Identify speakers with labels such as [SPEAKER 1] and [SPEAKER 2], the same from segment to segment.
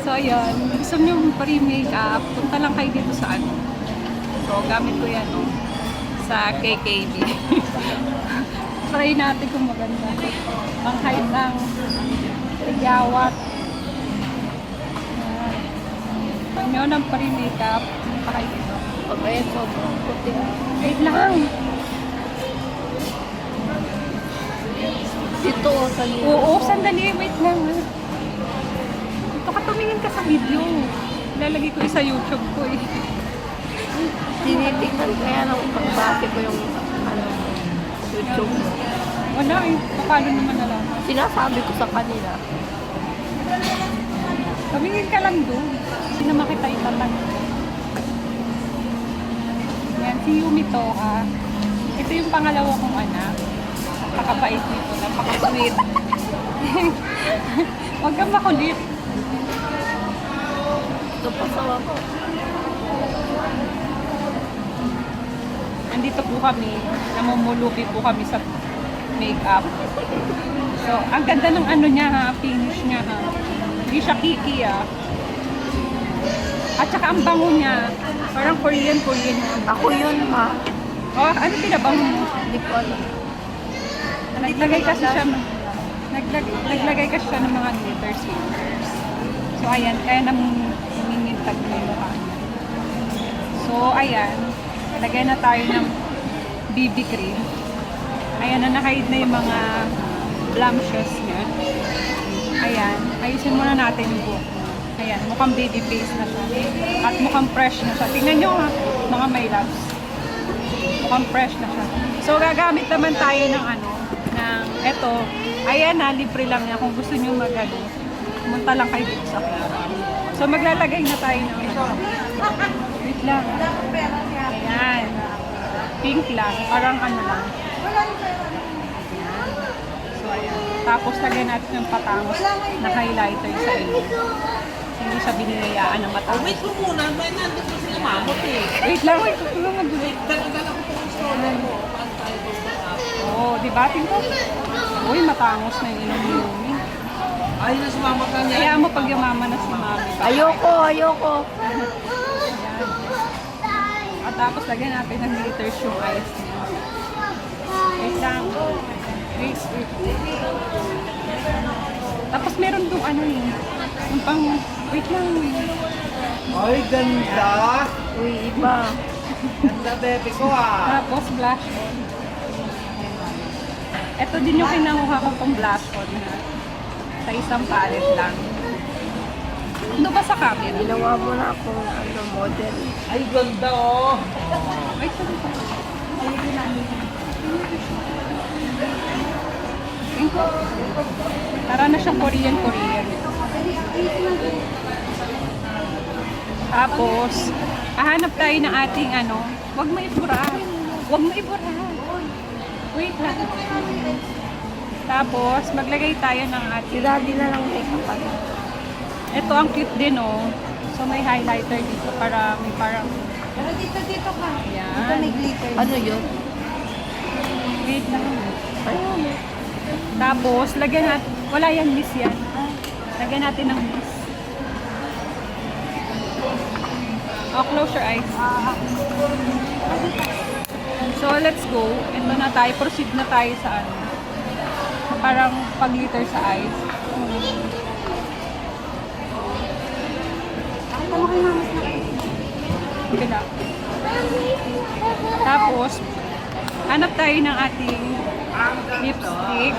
[SPEAKER 1] So, ayun. Gusto nyo pa-makeup, punta lang kayo dito sa ano. So, gamit ko yan, oh, sa KKB. Try natin kung maganda. Ang height ng tigyawat. Pag nyo ng pa-makeup, punta kayo dito.
[SPEAKER 2] Okay, sobrang puti.
[SPEAKER 1] Wait lang.
[SPEAKER 2] Dito sa libo.
[SPEAKER 1] Oo, sandali. Wait lang. Ito ka, tumingin ka sa video. Ilalagay ko sa YouTube ko eh.
[SPEAKER 2] Tinitingnan kaya ng pagbati ko yung ano, YouTube.
[SPEAKER 1] Wala eh. Paano naman alam?
[SPEAKER 2] Sinasabi ko sa kanila.
[SPEAKER 1] Tumingin ka lang doon. Hindi na makita itatag. Yan, si Yumi to ha. Ito yung pangalawa kong anak. Napakabait nito. Napaka-sweet. Huwag kang makulit.
[SPEAKER 2] Ito pasawa ko.
[SPEAKER 1] Nandito po kami. Namumulupi po kami sa makeup. So, ang ganda ng ano niya ha. Finish niya ha. Hindi siya kiki ah. At saka ang bango niya. Parang Korean yung
[SPEAKER 2] Ako yun, ma.
[SPEAKER 1] oh, ano pinabango mo?
[SPEAKER 2] Hindi ko alam.
[SPEAKER 1] Naglagay kasi siya naglagay kasi siya ng mga glitters. So ayan, kaya namumingintag na yung mukha niya. So ayan, lagay na tayo ng BB cream. Ayan, na nakahid na yung mga blemishes niya. Ayan, ayusin muna natin yung buhok. Ayan, mukhang baby face na siya. At mukhang fresh na siya. Tingnan nyo ha, mga my loves. Mukhang fresh na siya. So gagamit naman tayo ng ano, ng eto. Ayan na, libre lang yan. Kung gusto nyo magano, pumunta lang kayo dito sa Clara. So maglalagay na tayo ng ito. Wait lang. Ayan. Pink lang. Parang ano lang. Ayan. So ayan. Tapos lagyan natin yung patangos na highlighter sa iyo. Hindi siya binilayaan ng matangos.
[SPEAKER 3] Wait ko muna, may nandun ko sila mamot eh.
[SPEAKER 1] Wait lang, wait. Tulungan mo dito.
[SPEAKER 3] Dala ko po yung stroller mo. Paano tayo doon sa app?
[SPEAKER 1] Oo, di ba? Tingko. Uy, matangos na yung Yumi.
[SPEAKER 3] Ay, nasumamat ka niya.
[SPEAKER 1] Kaya mo pag yumama na si Mami.
[SPEAKER 2] Ayoko, ayoko.
[SPEAKER 1] Ayan. At tapos lagyan natin ng glitters yung eyes niya. Wait lang. Wait. Tapos meron doon ano eh. Yung pang, wait lang.
[SPEAKER 3] Ay, ganda.
[SPEAKER 2] Uy, iba.
[SPEAKER 3] Ganda, bebe ko ah.
[SPEAKER 1] Tapos blush on. Ito din yung kinuha ko pang blush on na. Sa isang palette lang. Ano ba sa camera?
[SPEAKER 2] Ginawa mo na akong ano, model.
[SPEAKER 3] Ay, ganda oh.
[SPEAKER 1] Wait lang. Ayun namin. Para na siyang Korean. Tapos, hahanap tayo ng ating ano, wag mo ibura. Wait lang. Tapos, maglagay tayo ng
[SPEAKER 2] Si
[SPEAKER 1] ating,
[SPEAKER 2] daddy na lang make-up ano.
[SPEAKER 1] ito ang cute din oh. So, may highlighter dito para may parang,
[SPEAKER 4] Pero dito ka.
[SPEAKER 1] yan.
[SPEAKER 4] Dito may glitter.
[SPEAKER 2] Ano yun?
[SPEAKER 1] Wait lang.
[SPEAKER 2] Ayun.
[SPEAKER 1] Tapos, lagyan natin, wala yan, miss yan. Lagyan natin ng miss. Oh, close your eyes. So, let's go. Ito na tayo. Proceed na tayo sa ano. Parang pag-glitter sa eyes. Ganda. Tapos, hanap tayo ng ating lipstick.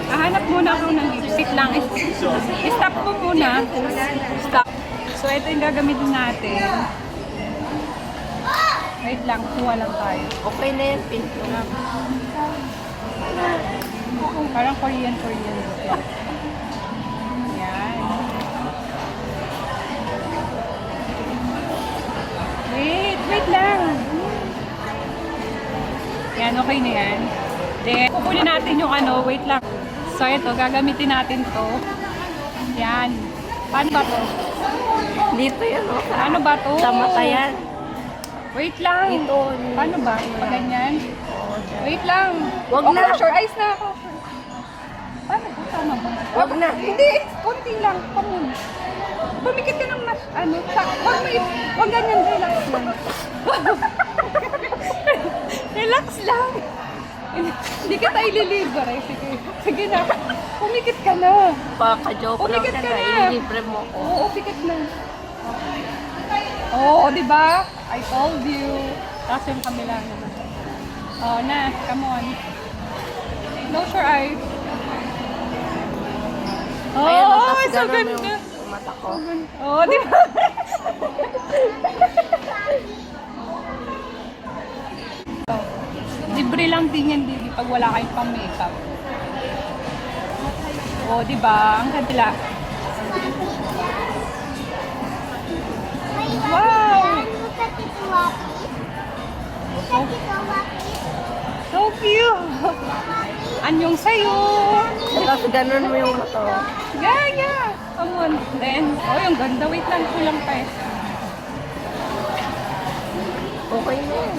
[SPEAKER 1] Hanap muna ako ng lipstick lang. Stop mo muna. Stop. So, ito yung gagamitin natin. Wait lang, kuha lang tayo.
[SPEAKER 2] Okay na yan, pink lang.
[SPEAKER 1] Parang Korean. Yan. Wait lang. Yan, okay na yan. Then, kukunin natin yung ano, wait lang. So, ito, gagamitin natin to. Yan. Paano ba to?
[SPEAKER 2] Dito yan, oh.
[SPEAKER 1] Ano ba to?
[SPEAKER 2] Sa mata yan.
[SPEAKER 1] Wait lang.
[SPEAKER 2] Dito.
[SPEAKER 1] Paano ba? Pag ganyan?
[SPEAKER 2] Oo, dyan.
[SPEAKER 1] Wait lang.
[SPEAKER 2] Wag
[SPEAKER 1] Oh,
[SPEAKER 2] na.
[SPEAKER 1] close your eyes na ako. Paano ba? Tama ba?
[SPEAKER 2] Wag na.
[SPEAKER 1] Hindi. Konti lang. Come on. Pumikit ka ng mas, ano, huwag ganyan, relax lang. Relax lang. Hindi kita ililibre. Sige, sige na. Pumikit ka na.
[SPEAKER 2] Baka-joke lang
[SPEAKER 1] Pumikit
[SPEAKER 2] ka
[SPEAKER 1] ka
[SPEAKER 2] na.
[SPEAKER 1] na.
[SPEAKER 2] Ilibre mo ko.
[SPEAKER 1] Oo, pikit na. Oo, di ba? I told you. Tapos yung kamila naman. Oh, na, come on. Close your eyes. Oh,
[SPEAKER 2] Ayan, tapos
[SPEAKER 1] so
[SPEAKER 2] ganun
[SPEAKER 1] ganda.
[SPEAKER 2] yung mata ko.
[SPEAKER 1] Oh, di ba? Libre lang din yan, Didi, pag wala kayong pang-makeup. Oh, di ba? Ang ganda. Wow!
[SPEAKER 4] Look at this wapi. Look at this wapi.
[SPEAKER 1] So cute! Anyong sayo!
[SPEAKER 2] Tapos ganun mo yung mata ko.
[SPEAKER 1] Yeah, yeah! Come on. Then, oh, yung ganda. Wait lang, kulang pa eh.
[SPEAKER 2] Okay na yan.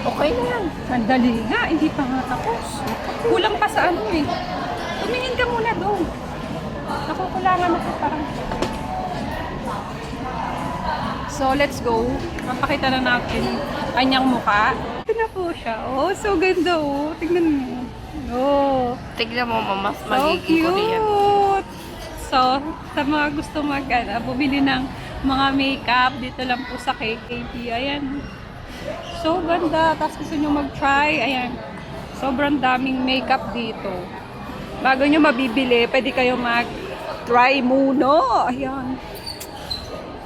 [SPEAKER 2] Okay na yan.
[SPEAKER 1] Sandali nga, hindi pa nga tapos. Kulang pa sa ano eh. Tumingin ka muna doon. Nakukulangan ako parang. So, let's go. Papakita na natin kanyang mukha. Ito na po siya. Oh, so ganda oh. Tignan mo. Oh,
[SPEAKER 2] Tignan mo, mas
[SPEAKER 1] so
[SPEAKER 2] magiging Korean.
[SPEAKER 1] cute. So, sa mga gusto bumili ng mga makeup, dito lang po sa KKP. Ayan. So ganda. Tapos gusto nyo mag-try. Ayan. Sobrang daming makeup dito. Bago nyo mabibili, pwede kayo mag-try muna. Ayan.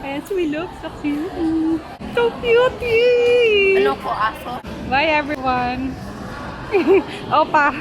[SPEAKER 1] Ayan, so we look so cute. So cute! Yay!
[SPEAKER 2] Ano ko, aso?
[SPEAKER 1] Bye everyone! Opa!